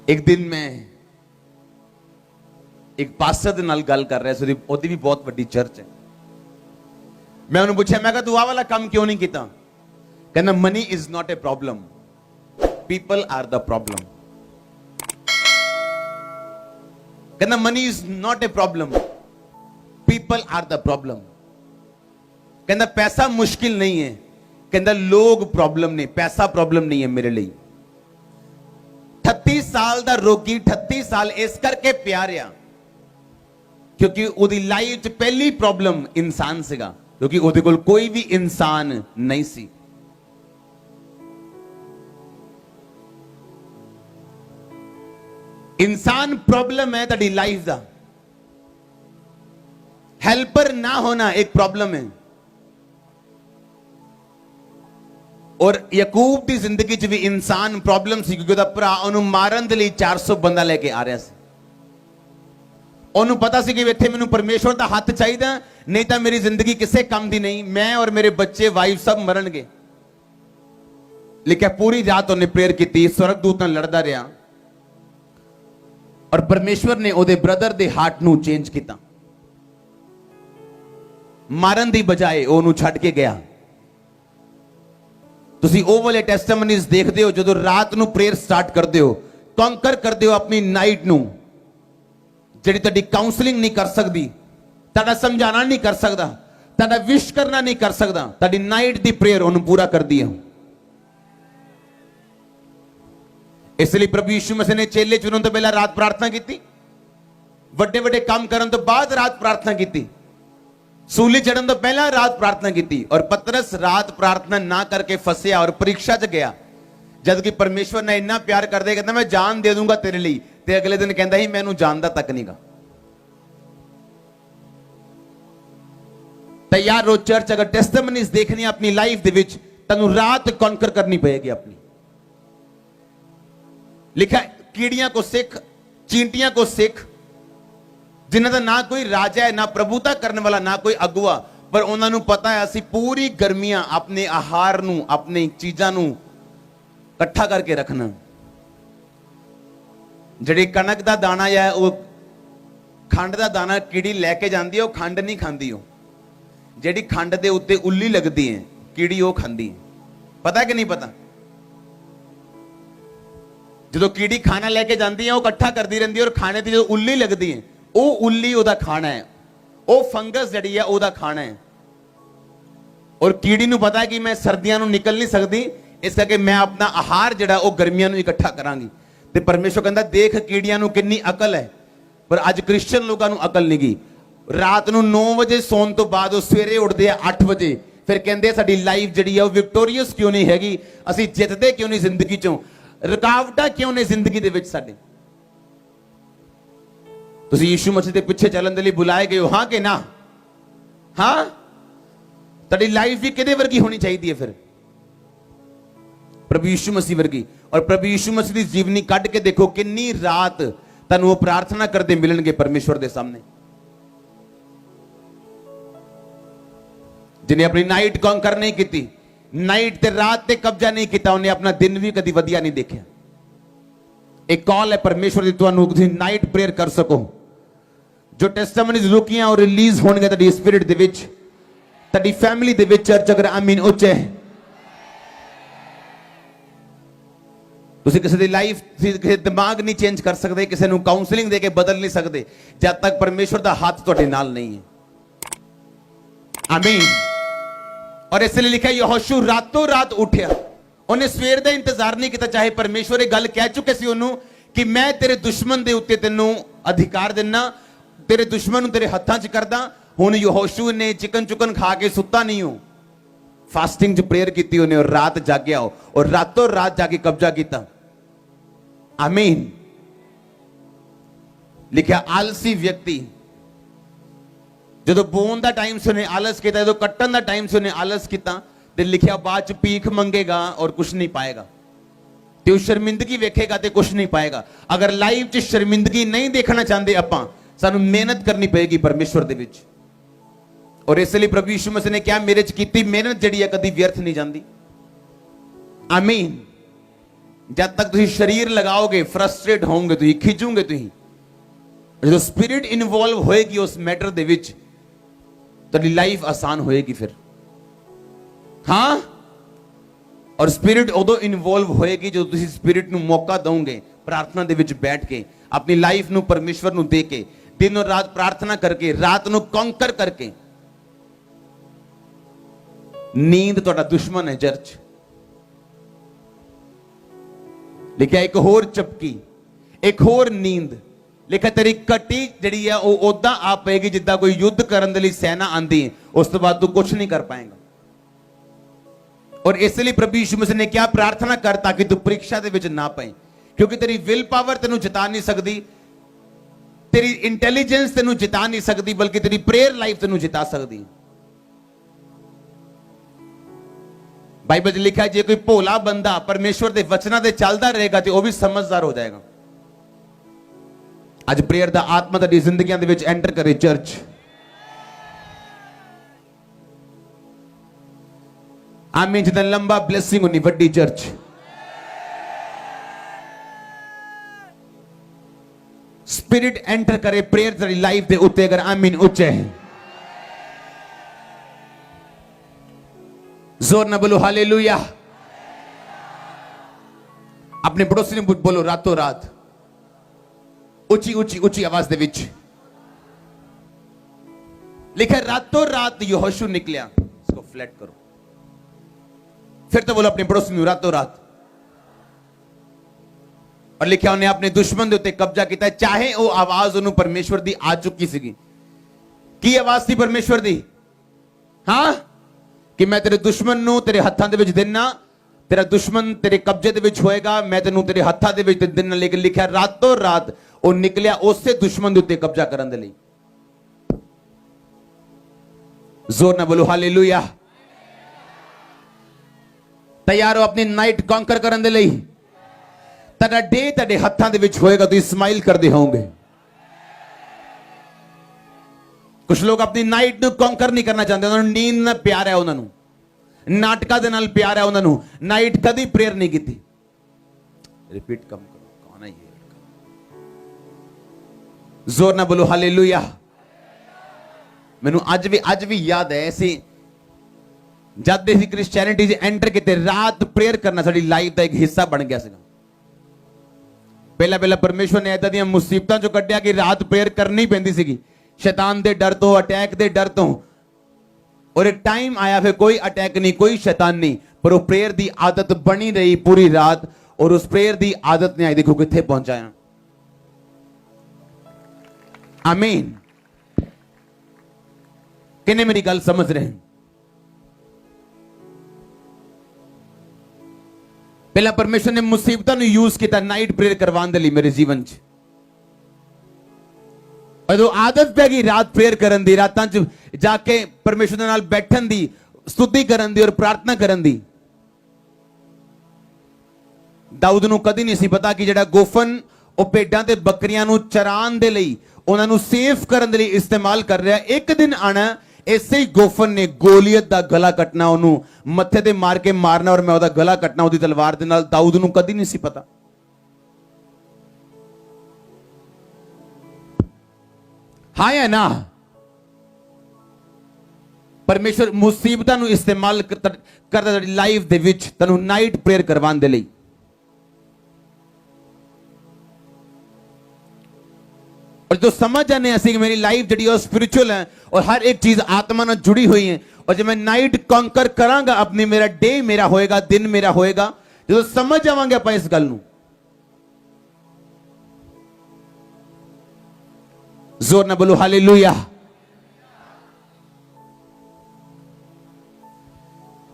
एक दिन मैं एक पास्टर ਦੇ ਨਾਲ ਗੱਲ ਕਰ ਰਿਹਾ ਸੀ, ਉਹਦੀ ਵੀ ਬਹੁਤ ਵੱਡੀ ਚਰਚ ਹੈ। ਮੈਂ ਉਹਨੂੰ ਪੁੱਛਿਆ, ਮੈਂ ਕਿਹਾ ਤੂੰ ਆਹ ਵਾਲਾ ਕੰਮ ਕਿਉਂ ਨਹੀਂ ਕੀਤਾ? ਕਹਿੰਦਾ money is not a problem, people are the problem. ਕਹਿੰਦਾ money is not a problem, people are the problem. ਕਹਿੰਦਾ ਪੈਸਾ ਮੁਸ਼ਕਿਲ ਨਹੀਂ ਹੈ, ਕਹਿੰਦਾ ਲੋਕ ਪ੍ਰੋਬਲਮ ਨੇ, ਪੈਸਾ ਪ੍ਰੋਬਲਮ ਨਹੀਂ ਹੈ ਮੇਰੇ ਲਈ। 38 ਸਾਲ ਦਾ ਰੋਗੀ 38 ਸਾਲ ਇਸ ਕਰਕੇ ਪਿਆ ਰਿਹਾ ਕਿਉਂਕਿ ਉਹਦੀ ਲਾਈਫ 'ਚ ਪਹਿਲੀ ਪ੍ਰੋਬਲਮ ਇਨਸਾਨ ਸੀਗਾ, ਕਿਉਂਕਿ ਉਹਦੇ ਕੋਲ ਕੋਈ ਵੀ ਇਨਸਾਨ ਨਹੀਂ ਸੀ। ਇਨਸਾਨ ਪ੍ਰੋਬਲਮ ਹੈ ਤੁਹਾਡੀ ਲਾਈਫ ਦਾ, ਹੈਲਪਰ ਨਾ ਹੋਣਾ ਇੱਕ ਪ੍ਰੋਬਲਮ ਹੈ। ਔਰ ਯਾਕੂਬ ਦੀ ਜ਼ਿੰਦਗੀ 'ਚ ਵੀ ਇਨਸਾਨ ਪ੍ਰੋਬਲਮ ਸੀ, ਕਿਉਂਕਿ ਉਹਦਾ ਭਰਾ ਉਹਨੂੰ ਮਾਰਨ ਦੇ ਲਈ 400 ਬੰਦਾ ਲੈ ਕੇ ਆ ਰਿਹਾ ਸੀ। ਉਹਨੂੰ ਪਤਾ ਸੀ ਕਿ ਇੱਥੇ ਮੈਨੂੰ ਪਰਮੇਸ਼ਵਰ ਦਾ ਹੱਥ ਚਾਹੀਦਾ, ਨਹੀਂ ਤਾਂ ਮੇਰੀ ਜ਼ਿੰਦਗੀ ਕਿਸੇ ਕੰਮ ਦੀ ਨਹੀਂ, ਮੈਂ ਔਰ ਮੇਰੇ ਬੱਚੇ ਵਾਈਫ ਸਭ ਮਰਨਗੇ। ਲੇਕਿਨ ਪੂਰੀ ਰਾਤ ਉਹਨੇ ਪ੍ਰੇਅਰ ਕੀਤੀ, ਸਵਰਗਦੂਤ ਨਾਲ ਲੜਦਾ ਰਿਹਾ ਔਰ ਪਰਮੇਸ਼ਵਰ ਨੇ ਉਹਦੇ ਬ੍ਰਦਰ ਦੇ ਹਾਰਟ ਨੂੰ ਚੇਂਜ ਕੀਤਾ। ਮਾਰਨ ਦੀ ਬਜਾਏ ਉਹਨੂੰ ਛੱਡ ਕੇ ਗਿਆ। ਤੁਸੀਂ ਉਹ ਵਾਲੇ ਟੈਸਟੀਮਨੀਜ਼ ਦੇਖਦੇ ਹੋ ਜਦੋਂ ਰਾਤ ਨੂੰ ਪ੍ਰੇਅਰ ਸਟਾਰਟ ਕਰਦੇ ਹੋ, ਕੰਕਰ ਕਰਦੇ ਹੋ ਆਪਣੀ ਨਾਈਟ ਨੂੰ, ਜਿਹੜੀ ਤੁਹਾਡੀ ਕਾਉਂਸਲਿੰਗ ਨਹੀਂ ਕਰ ਸਕਦੀ, ਤੁਹਾਡਾ ਸਮਝਾਣਾ ਨਹੀਂ ਕਰ ਸਕਦਾ, ਤੁਹਾਡਾ ਵਿਸ਼ ਕਰਨਾ ਨਹੀਂ ਕਰ ਸਕਦਾ, ਤੁਹਾਡੀ ਨਾਈਟ ਦੀ ਪ੍ਰੇਅਰ ਉਹਨੂੰ ਪੂਰਾ ਕਰਦੀ ਹੈ। ਇਸ ਲਈ ਪ੍ਰਭੂ ਯਿਸੂ ਮਸੀਹ ਨੇ ਚੇਲੇ ਚੁਣਨ ਤੋਂ ਪਹਿਲਾਂ ਰਾਤ ਪ੍ਰਾਰਥਨਾ ਕੀਤੀ, ਵੱਡੇ ਵੱਡੇ ਕੰਮ ਕਰਨ ਤੋਂ ਬਾਅਦ ਰਾਤ ਪ੍ਰਾਰਥਨਾ ਕੀਤੀ, ਸੂਲੀ ਚੜਨ ਤੋਂ ਪਹਿਲਾਂ ਰਾਤ ਪ੍ਰਾਰਥਨਾ ਕੀਤੀ। ਔਰ ਪਤਰਸ ਰਾਤ ਪ੍ਰਾਰਥਨਾ ਨਾ ਕਰਕੇ ਫਸਿਆ ਔਰ ਪ੍ਰੀਖਿਆ 'ਚ ਗਿਆ, ਜਦ ਕਿ ਪਰਮੇਸ਼ਵਰ ਨੇ ਇੰਨਾ ਪਿਆਰ ਕਰਦੇ, ਕਹਿੰਦਾ ਮੈਂ ਜਾਨ ਦੇ ਦੂੰਗਾ ਤੇਰੇ ਲਈ, ਤੇ ਅਗਲੇ ਦਿਨ ਕਹਿੰਦਾ ਹੀ ਮੈਨੂੰ ਜਾਣਦਾ ਤੱਕ ਨਹੀਂਗਾ। ਤਾਂ ਯਾਰ ਉਹ ਚਰਚ ਅਗਰ ਟੈਸਟੀਮਨੀਜ਼ ਦੇਖਣੀ ਆਪਣੀ ਲਾਈਫ ਦੇ ਵਿੱਚ, ਤੁਹਾਨੂੰ ਰਾਤ ਕੌਨਕਰ ਕਰਨੀ ਪਏਗੀ ਆਪਣੀ। ਲਿਖਿਆ ਕੀੜੀਆਂ ਕੋ ਸਿੱਖ, ਚੀਂਟੀਆਂ ਕੋ ਸਿੱਖ, ਜਿਨ੍ਹਾਂ ਦਾ ਨਾ ਕੋਈ ਰਾਜਾ ਹੈ, ਨਾ ਪ੍ਰਭੂਤਾ ਕਰਨ ਵਾਲਾ, ਨਾ ਕੋਈ ਅਗਵਾ, ਪਰ ਉਹਨਾਂ ਨੂੰ ਪਤਾ ਹੈ ਅਸੀਂ ਪੂਰੀ ਗਰਮੀਆਂ ਆਪਣੇ ਆਹਾਰ ਨੂੰ, ਆਪਣੀ ਚੀਜ਼ਾਂ ਨੂੰ ਇਕੱਠਾ ਕਰਕੇ ਰੱਖਣਾ। ਜਿਹੜੀ ਕਣਕ ਦਾ ਦਾਣਾ ਹੈ, ਉਹ ਖੰਡ ਦਾ ਦਾਣਾ ਕੀੜੀ ਲੈ ਕੇ ਜਾਂਦੀ ਹੈ, ਉਹ ਖੰਡ ਨਹੀਂ ਖਾਂਦੀ। ਉਹ ਜਿਹੜੀ ਖੰਡ ਦੇ ਉੱਤੇ ਉੱਲੀ ਲੱਗਦੀ ਹੈ, ਕੀੜੀ ਉਹ ਖਾਂਦੀ ਹੈ। ਪਤਾ ਕਿ ਨਹੀਂ ਪਤਾ? ਜਦੋਂ ਕੀੜੀ ਖਾਣਾ ਲੈ ਕੇ ਜਾਂਦੀ ਹੈ, ਉਹ ਇਕੱਠਾ ਕਰਦੀ ਰਹਿੰਦੀ ਹੈ, ਔਰ ਖਾਣੇ ਦੀ ਜਦੋਂ ਉੱਲੀ ਲੱਗਦੀ ਹੈ, ਉਹ ਉੱਲੀ ਉਹਦਾ ਖਾਣਾ ਹੈ, ਉਹ ਫੰਗਸ ਜਿਹੜੀ ਹੈ ਉਹਦਾ ਖਾਣਾ ਹੈ। ਔਰ ਕੀੜੀ ਨੂੰ ਪਤਾ ਹੈ ਕਿ ਮੈਂ ਸਰਦੀਆਂ ਨੂੰ ਨਿਕਲ ਨਹੀਂ ਸਕਦੀ, ਇਸ ਕਰਕੇ ਮੈਂ ਆਪਣਾ ਆਹਾਰ ਜਿਹੜਾ ਉਹ ਗਰਮੀਆਂ ਨੂੰ ਇਕੱਠਾ ਕਰਾਂਗੀ। ਤੇ ਪਰਮੇਸ਼ਵਰ ਕਹਿੰਦਾ ਦੇਖ ਕੀੜੀਆਂ ਨੂੰ ਕਿੰਨੀ ਅਕਲ ਹੈ, ਪਰ ਅੱਜ ਕ੍ਰਿਸਚੀਅਨ ਲੋਕਾਂ ਨੂੰ ਅਕਲ ਨਹੀਂ ਗਈ। ਰਾਤ ਨੂੰ 9 ਵਜੇ ਸੌਣ ਤੋਂ ਬਾਅਦ ਉਹ ਸਵੇਰੇ ਉੱਠਦੇ ਆ 8 ਵਜੇ, ਫਿਰ ਕਹਿੰਦੇ ਸਾਡੀ ਲਾਈਫ ਜਿਹੜੀ ਹੈ ਉਹ ਵਿਕਟੋਰੀਅਸ ਕਿਉਂ ਨਹੀਂ ਹੈਗੀ, ਅਸੀਂ ਜਿੱਤਦੇ ਕਿਉਂ ਨਹੀਂ ਜ਼ਿੰਦਗੀ ਚੋਂ, ਰੁਕਾਵਟਾਂ ਕਿਉਂ ਨੇ ਜ਼ਿੰਦਗੀ ਦੇ ਵਿੱਚ ਸਾਡੇ। ਤੁਸੀਂ ਯਿਸੂ ਮਸੀਹ ਦੇ ਪਿੱਛੇ ਚੱਲਣ ਦੇ ਲਈ ਬੁਲਾਏ ਗਏ ਹੋ, ਹਾਂ ਕਿ ਨਾ? ਹਾਂ, ਤੁਹਾਡੀ ਲਾਈਫ ਵੀ ਕਿਹਦੇ ਵਰਗੀ ਹੋਣੀ ਚਾਹੀਦੀ ਹੈ ਫਿਰ? ਪ੍ਰਭੂ ਯਿਸੂ ਮਸੀਹ ਵਰਗੀ। ਔਰ ਪ੍ਰਭੂ ਯਿਸੂ ਮਸੀਹ ਦੀ ਜੀਵਨੀ ਕੱਢ ਕੇ ਦੇਖੋ, ਕਿੰਨੀ ਰਾਤ ਤੁਹਾਨੂੰ ਉਹ ਪ੍ਰਾਰਥਨਾ ਕਰਦੇ ਮਿਲਣਗੇ ਪਰਮੇਸ਼ਵਰ ਦੇ ਸਾਹਮਣੇ। ਜਿਹਨੇ ਆਪਣੀ ਨਾਈਟ ਕੌਂਕਰ ਨਹੀਂ ਕੀਤੀ, ਨਾਈਟ ਤੇ ਰਾਤ ਤੇ ਕਬਜ਼ਾ ਨਹੀਂ ਕੀਤਾ, ਉਹਨੇ ਆਪਣਾ ਦਿਨ ਵੀ ਕਦੀ ਵਧੀਆ ਨਹੀਂ ਦੇਖਿਆ। ਇੱਕ ਕਾਲ ਹੈ ਪਰਮੇਸ਼ਵਰ ਦੀ, ਤੁਹਾਨੂੰ ਤੁਸੀਂ ਨਾਈਟ ਪ੍ਰੇਅਰ ਕਰ ਸਕੋ। ਜੋ ਟੈਸਟੀਮਨੀਜ਼ ਰੁਕੀਆਂ ਉਹ ਰਿਲੀਜ਼ ਹੋਣਗੇ ਤੁਹਾਡੀ ਸਪਿਰਿਟ ਦੇ ਵਿੱਚ, ਤੁਹਾਡੀ ਫੈਮਿਲੀ ਦੇ ਵਿੱਚ। ਚਰਚ ਅਗਰ ਆਮੀਨ ਉੱਚੇ, ਤੁਸੀਂ ਕਿਸੇ ਦੀ ਲਾਈਫ, ਕਿਸੇ ਦਿਮਾਗ ਨਹੀਂ ਚੇਂਜ ਕਰ ਸਕਦੇ, ਕਿਸੇ ਨੂੰ ਕਾਉਂਸਲਿੰਗ ਦੇ ਕੇ ਬਦਲ ਨਹੀਂ ਸਕਦੇ, ਜਦ ਤੱਕ ਪਰਮੇਸ਼ਵਰ ਦਾ ਹੱਥ ਤੁਹਾਡੇ ਨਾਲ ਨਹੀਂ ਹੈ। ਆਮੀਨ। ਔਰ ਇਸ ਲਈ ਲਿਖਿਆ ਯਹੋਸ਼ੂ ਰਾਤੋਂ ਰਾਤ ਉੱਠਿਆ, ਉਹਨੇ ਸਵੇਰ ਦਾ ਇੰਤਜ਼ਾਰ ਨਹੀਂ ਕੀਤਾ, ਚਾਹੇ ਪਰਮੇਸ਼ਵਰ ਇਹ ਗੱਲ ਕਹਿ ਚੁੱਕੇ ਸੀ ਉਹਨੂੰ ਕਿ ਮੈਂ ਤੇਰੇ ਦੁਸ਼ਮਣ ਦੇ ਉੱਤੇ ਤੈਨੂੰ ਅਧਿਕਾਰ ਦਿੰਨਾ, ਤੇਰੇ ਦੁਸ਼ਮਣ ਨੂੰ ਤੇਰੇ ਹੱਥਾਂ 'ਚ ਕਰਦਾ। ਹੁਣ ਯਹੋਸ਼ੂ ਨੇ ਚਿਕਨ ਚੁਕਨ ਖਾ ਕੇ ਸੁੱਤਾ ਨਹੀਂ, ਹੋ ਫਾਸਟਿੰਗ 'ਚ ਪ੍ਰੇਅਰ ਕੀਤੀ ਉਹਨੇ, ਔਰ ਰਾਤ ਜਾਗਿਆ ਔਰ ਰਾਤੋਂ ਰਾਤ ਜਾ ਕੇ ਕਬਜ਼ਾ ਕੀਤਾ। ਆਮੀਨ। ਲਿਖਿਆ ਆਲਸੀ ਵਿਅਕਤੀ, ਜਦੋਂ ਬੋਨ ਦਾ ਟਾਈਮ ਸੀ ਉਹਨੇ ਆਲਸ ਕੀਤਾ, ਜਦੋਂ ਕੱਟਣ ਦਾ ਟਾਈਮ ਸੀ ਉਹਨੇ ਆਲਸ ਕੀਤਾ, ਤੇ ਲਿਖਿਆ ਬਾਅਦ 'ਚ ਭੀਖ ਮੰਗੇਗਾ ਔਰ ਕੁਝ ਨਹੀਂ ਪਾਏਗਾ, ਤੇ ਉਹ ਸ਼ਰਮਿੰਦਗੀ ਵੇਖੇਗਾ ਤੇ ਕੁਝ ਨਹੀਂ ਪਾਏਗਾ। ਅਗਰ ਲਾਈਫ 'ਚ ਸ਼ਰਮਿੰਦਗੀ ਨਹੀਂ ਦੇਖਣਾ ਚਾਹੁੰਦੇ ਆਪਾਂ, ਸਾਨੂੰ ਮਿਹਨਤ ਕਰਨੀ ਪਏਗੀ ਪਰਮੇਸ਼ਵਰ ਦੇ ਵਿੱਚ। ਔਰ ਇਸ ਲਈ ਪ੍ਰਭੂ ਯਿਸੂ ਮਸੀਹ ਨੇ ਕਿਹਾ ਮੇਰੇ 'ਚ ਕੀਤੀ ਮਿਹਨਤ ਜਿਹੜੀ ਹੈ ਕਦੀ ਵਿਅਰਥ ਨਹੀਂ ਜਾਂਦੀ। ਆਮੀਨ। जब तक तुम शरीर लगाओगे फ्रस्ट्रेट होंगे, तुम खिंचोगे, तुम जो स्पिरिट इन्वॉल्व होएगी उस मैटर दे विच, तेरी लाइफ आसान होएगी फिर। हाँ, और स्पिरिट उदों इन्वॉल्व होएगी जो तुम स्पिरिट ਨੂੰ मौका दोगे प्रार्थना दे विच बैठ के अपनी लाइफ ਨੂੰ परमेश्वर ਨੂੰ दे के दिन और रात प्रार्थना करके रात ਨੂੰ कॉन्कर करके। नींद ਤੁਹਾਡਾ दुश्मन है चर्च। लिखा एक होर चपकी, एक होर नींद। लिखा तेरी कटी जिहड़ी है वो उदां आ पेगी जिद्दां कोई युद्ध करन दे लई सेना आंदी है, उस तो बाद तू कुछ नहीं कर पाएगा। और इसलिए प्रभु यीशु मसीह ने क्या प्रार्थना कर ताकि तू परीक्षा दे विच ना पाए, क्योंकि तेरी विल पावर तेनू जिता नहीं सकती, तेरी इंटेलिजेंस तेनू जिता नहीं सकती, बल्कि तेरी प्रेयर लाइफ तेनू जिता सकती। बाइबल में लिखा है जे कोई भोला बंदा परमेश्वर के वचनों से चलता रहेगा तो वह भी समझदार हो जाएगा। आज प्रेयर का आत्मा तेरी जिंदगी दे विच एंटर करे चर्च। आमीन। जितना लंबा ब्लेसिंग होनी वड्डी चर्च। स्पिरिट एंटर करे प्रेयर तेरी लाइफ दे उत्ते अगर आमीन उच्चे है। जोर ना बोलो हालेलुया। अपने पड़ोसी ने बोलो रातों रात ऊंची ऊंची ऊंची आवाज दे विच। लिखा रातों रात यहोशू निकलिया। इसको फ्लैट करो। फिर तो बोलो अपने पड़ोसी ने रातों रात। और लिखा उन्हें अपने दुश्मन दे उत्ते कब्जा किया, चाहे वो आवाज उन्होंने परमेश्वर दी आ चुकी सी। की आवाज थी परमेश्वर दी? हां, कि मैं तेरे दुश्मन नू तेरे हत्थां दे विच देना, तेरा दुश्मन तेरे कब्जे दे विच होएगा, मैं तेनू तेरे हत्थां दे विच देना। लेकिन लिखा रातों रात वो निकलिया उससे दुश्मन दे उत्ते कब्जा करन दे लई। जोर ना बोलो हालेलुया। तैयार हो अपनी नाइट कॉन्कर करन दे लई? तेरा डे तेरे हत्थां दे विच होएगा, तुसीं स्माइल करदे होंगे। कुछ लोग अपनी नाइट ਨੂੰ कॉन्कर नहीं करना चाहते, उन्होंने नींद ना प्यार है, उन्होंने नाटका दे नाल प्यार है, उन्होंने नाइट कभी प्रेयर नहीं की। रिपीट कम करो, कौन है ये? जोर ना बोलो हालेलुया। मैनू अज भी याद है ऐसी जब ਅਸੀਂ क्रिश्चियनिटी च एंटर किते रात प्रेयर करना साडी लाइफ का एक हिस्सा बन गया सीगा। पहला परमेश्वर ने ऐदां दी मुसीबतां चों कढिया कि रात प्रेयर करनी पैंदी सीगी, शैतान दे डर तो, अटैक दे डर तो। और एक टाइम आया फिर कोई अटैक नहीं, कोई शैतान नहीं, पर वो प्रेयर दी आदत बनी रही पूरी रात। और उस प्रेयर दी आदत ने आई देखो किथे पहुंचाया। आमीन। किन्ने मेरी गल समझ रहे हैं? पहला परमेश्वर ने मुसीबतां नूं यूज किया नाइट प्रेयर करवाने दे लई मेरे जीवन च। और आदत पै गई रात प्रेयर करन दी, रातां च जाके परमेश्वर दे नाल बैठन दी, स्तुति करन दी और प्रार्थना करन दी। दाऊद नूं कदी नहीं सी पता कि जेड़ा गोफन ओ भेडां ते बकरियां नूं चरान दे लई, उन्हां नूं सेफ करन दे लई इस्तेमाल कर रहा। एक दिन आना ऐसे ही गोफन ने गोलियत दा गला कटना, उन्होंने मत्थे ते मार के मारना और मैं ओदा गला कटना ओदी तलवार दे नाल। दाऊद नूं कदी नहीं सी पता। हाँ या ना? परमेश्वर मुसीबतां नूं इस्तेमाल करदा तेरी लाइफ दे विच तैनूं नाइट प्रेयर करवाने दे लई। और जो समझ जाने ऐसी कि मेरी लाइफ जी स्पिरिचुअल है और हर एक चीज आत्मा ਨਾਲ जुड़ी हुई है, और जब मैं नाइट कॉन्कर करांगा अपनी, मेरा डे मेरा होएगा, दिन मेरा होएगा, जो समझ जावांगे आप इस गल नूं। जोर ना बोलो हालेलुया।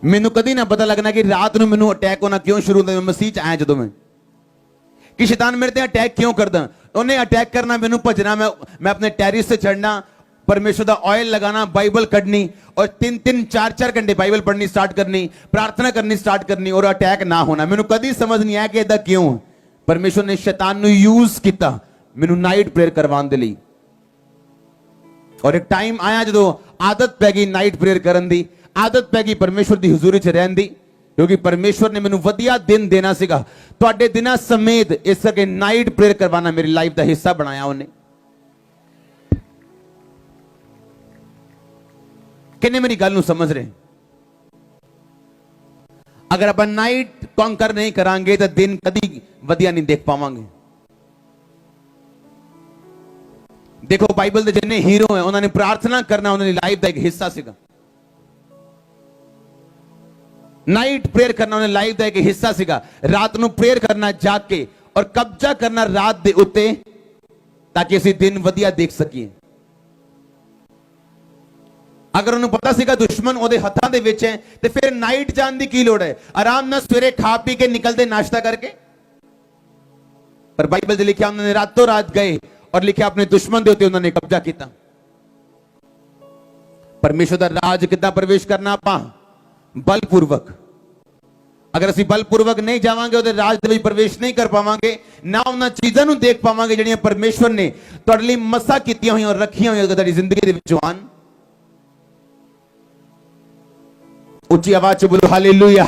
मैनू कदी ना पता लगना कि रात नूं मैनू अटैक होना क्यों शुरू होता। मैं मसीह च आया जदों मैं कि शैतान मेरे ते अटैक क्यों करदा, उन्हें अटैक करना, मैनू भजना, मैं अपने टेरिस से चढ़ना, परमेश्वर का ऑयल लगाना, बाइबल कढ़नी और 3-3 4-4 घंटे बाइबल पढ़नी स्टार्ट करनी, प्रार्थना करनी स्टार्ट करनी और अटैक ना होना। मैनू कदी समझ नहीं आया कि ऐसा क्यों परमेश्वर ने शैतान नूं यूज किया मैनू नाइट प्रेयर करवाने दे लई। और एक टाइम आया जो आदत पै गई नाइट प्रेयर करन दी, आदत पै गई परमेश्वर की हुजूरी च रहन दी, ਕਿਉਂਕਿ ਪਰਮੇਸ਼ਵਰ ਨੇ ਮੈਨੂੰ ਵਧੀਆ ਦਿਨ ਦੇਣਾ ਸੀਗਾ, ਤੁਹਾਡੇ ਦਿਨਾਂ ਸਮੇਤ। ਇਸ ਕਰਕੇ ਨਾਈਟ ਪ੍ਰੇਅਰ ਕਰਵਾਣਾ ਮੇਰੀ ਲਾਈਫ ਦਾ ਹਿੱਸਾ ਬਣਾਇਆ ਉਹਨੇ। ਕਿੰਨੇ ਮੇਰੀ ਗੱਲ ਨੂੰ ਸਮਝ ਰਹੇ? ਅਗਰ ਆਪਾਂ ਨਾਈਟ ਕੌਂਕਰ ਨਹੀਂ ਕਰਾਂਗੇ ਤਾਂ ਦਿਨ ਕਦੀ ਵਧੀਆ ਨਹੀਂ ਦੇਖ ਪਾਵਾਂਗੇ। ਦੇਖੋ ਬਾਈਬਲ ਦੇ ਜਿੰਨੇ ਹੀਰੋ ਹੈ ਉਹਨਾਂ ਨੇ ਪ੍ਰਾਰਥਨਾ ਕਰਨਾ ਉਹਨਾਂ ਦੀ ਲਾਈਫ ਦਾ ਇੱਕ ਹਿੱਸਾ ਸੀਗਾ। ਨਾਈਟ ਪ੍ਰੇਅਰ ਕਰਨਾ ਉਹਨਾਂ ਦੀ ਲਾਈਫ ਦਾ ਇੱਕ ਹਿੱਸਾ ਸੀਗਾ। ਰਾਤ ਨੂੰ ਪ੍ਰੇਅਰ ਕਰਨਾ ਜਾਗ ਕੇ ਔਰ ਕਬਜ਼ਾ ਕਰਨਾ ਰਾਤ ਦੇ ਉੱਤੇ, ਤਾਂ ਕਿ ਅਸੀਂ ਦਿਨ ਵਧੀਆ ਦੇਖ ਸਕੀਏ। ਅਗਰ ਉਹਨੂੰ ਪਤਾ ਸੀਗਾ ਦੁਸ਼ਮਣ ਉਹਦੇ ਹੱਥਾਂ ਦੇ ਵਿੱਚ ਹੈ ਤੇ ਫਿਰ ਨਾਈਟ ਜਾਣ ਦੀ ਕੀ ਲੋੜ ਹੈ? ਆਰਾਮ ਨਾਲ ਸਵੇਰੇ ਖਾ ਪੀ ਕੇ ਨਿਕਲਦੇ ਨਾਸ਼ਤਾ ਕਰਕੇ। ਪਰ ਬਾਈਬਲ 'ਚ ਲਿਖਿਆ ਉਹਨਾਂ ਨੇ ਰਾਤੋਂ ਰਾਤ ਗਏ ਔਰ ਲਿਖਿਆ ਆਪਣੇ ਦੁਸ਼ਮਣ ਦੇ ਉੱਤੇ ਉਹਨਾਂ ਨੇ ਕਬਜ਼ਾ ਕੀਤਾ। ਪਰਮੇਸ਼ਰ ਦਾ ਰਾਜ ਕਿੱਦਾਂ ਪ੍ਰਵੇਸ਼ ਕਰਨਾ? ਆਪਾਂ ਬਲਪੂਰਵਕ। ਅਗਰ ਅਸੀਂ ਬਲਪੂਰਵਕ ਨਹੀਂ ਜਾਵਾਂਗੇ ਉਹਦੇ ਰਾਜ ਦੇ ਵਿੱਚ ਪ੍ਰਵੇਸ਼ ਨਹੀਂ ਕਰ ਪਾਵਾਂਗੇ, ਨਾ ਉਹਨਾਂ ਚੀਜ਼ਾਂ ਨੂੰ ਦੇਖ ਪਾਵਾਂਗੇ ਜਿਹੜੀਆਂ ਪਰਮੇਸ਼ਵਰ ਨੇ ਤੁਹਾਡੇ ਲਈ ਮਸਾ ਕੀਤੀਆਂ ਹੋਈਆਂ ਔਰ ਰੱਖੀਆਂ ਹੋਈਆਂ ਤੁਹਾਡੀ ਜ਼ਿੰਦਗੀ ਦੇ ਵਿੱਚ। ਜਵਾਨ ਉੱਚੀ ਆਵਾਜ਼ 'ਚ ਬੋਲੋ ਹਾਲੇਲੂਇਆ।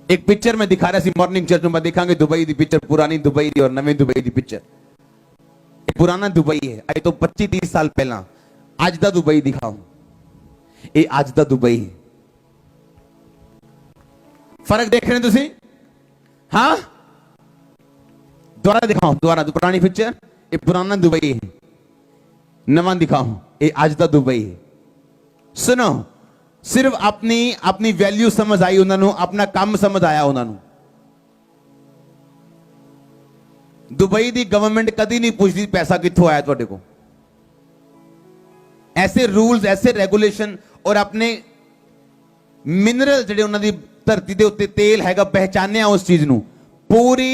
एक पिक्चर में दिखा रहा सी मॉर्निंग चर्च में दिखाएंगे दुबई की पिक्चर, पुरानी दुबई दी और नवी दुबई की पिक्चर। पुराना दुबई है अज तो 25-30 साल पहला, अज दा दुबई दिखाओ, ये अज दा दुबई। फर्क देख रहे हैं तुसी? हाँ, दोबारा दिखाओ, दोबारा पुरानी पिक्चर, ये पुराना दुबई है, नवा दिखाओ, ये अज दा दुबई है। सुनो, सिर्फ अपनी अपनी वैल्यू समझ आई उन्होंने, अपना काम समझ आया उन्होंने। दुबई की गवर्नमेंट कदी नहीं पूछती पैसा कित्थों आया तुहाडे को। ऐसे रूल्स, ऐसे रेगुलेशन और अपने मिनरल जिहड़े उन्हां दी धरती दे उत्ते तेल हैगा पहचानिया उस चीज नूं, पूरी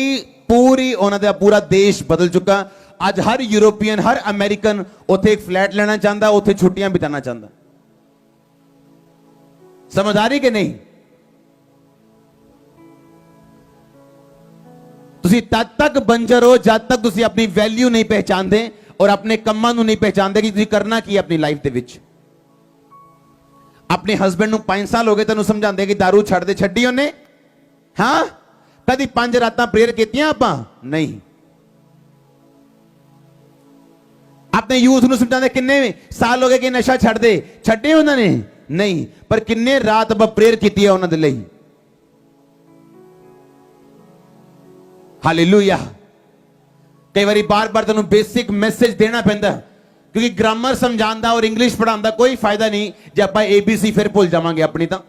पूरी उन्हां दा पूरा देश बदल चुका। अज हर यूरोपियन, हर अमेरिकन उत्थे एक फ्लैट लेना चाहता, उत्थे छुट्टियां बिताना चाहता। समझ आ रही कि नहीं? तुसी तद तक बंजर हो जब तक तुसी अपनी वैल्यू नहीं पहचानते और अपने कम्मां नूं नहीं पहचानते कि तुसी करना की अपनी लाइफ दे विच। अपने हस्बैंड नूं 5 साल हो गए तैनूं समझांदे कि दारू छड्ड दे, छड्डी ओने? हां, कदी 5 रातां प्रेयर कीतियां आपां? नहीं। अपने यूथ नूं समझांदे किन्ने साल हो गए कि नशा छड्ड दे, छड्डे उन्होंने? नहीं। पर किन्ने रात आप प्रेयर की है उन्होंने लिए। हालेलुया। कई बार बार बार तुहानूं बेसिक मैसेज देना पैंदा, क्योंकि ग्रामर समझाने और इंग्लिश पढ़ाने का कोई फायदा नहीं जे आप ABC फिर भुल जावांगे अपनी। तो